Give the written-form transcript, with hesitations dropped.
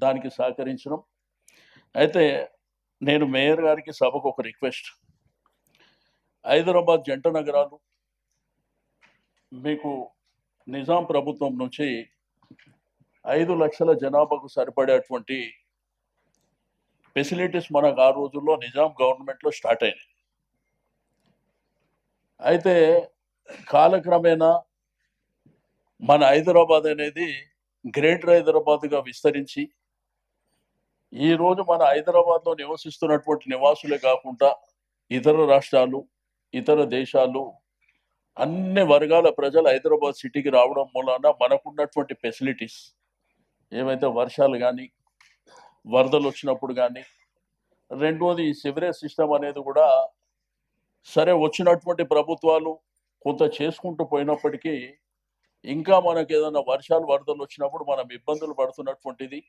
దానికి సహకరించడం. అయితే నేను మేయర్ గారికి సభకు ఒక రిక్వెస్ట్. హైదరాబాద్ జంట నగరాలు మీకు నిజాం ప్రభుత్వం నుంచి 5 లక్షల జనాభాకు సరిపడేటువంటి ఫెసిలిటీస్ మనకు ఆ రోజుల్లో నిజాం గవర్నమెంట్లో స్టార్ట్ అయినాయి. అయితే కాలక్రమేణా మన హైదరాబాద్ అనేది గ్రేటర్ హైదరాబాద్గా విస్తరించి ఈరోజు మన హైదరాబాద్లో నివసిస్తున్నటువంటి నివాసులే కాకుండా ఇతర రాష్ట్రాలు, ఇతర దేశాలు, అన్ని వర్గాల ప్రజలు హైదరాబాద్ సిటీకి రావడం మూలాన మనకున్నటువంటి ఫెసిలిటీస్ ఏవైతే వర్షాలు కానీ, వరదలు వచ్చినప్పుడు కానీ, రెండోది ఈ సివరేజ్ సిస్టమ్ అనేది కూడా సరే వచ్చినటువంటి ప్రభుత్వాలు కొంత చేసుకుంటూ పోయినప్పటికీ ఇంకా మనకు ఏదైనా వర్షాలు వరదలు వచ్చినప్పుడు మనం ఇబ్బందులు పడుతున్నటువంటిది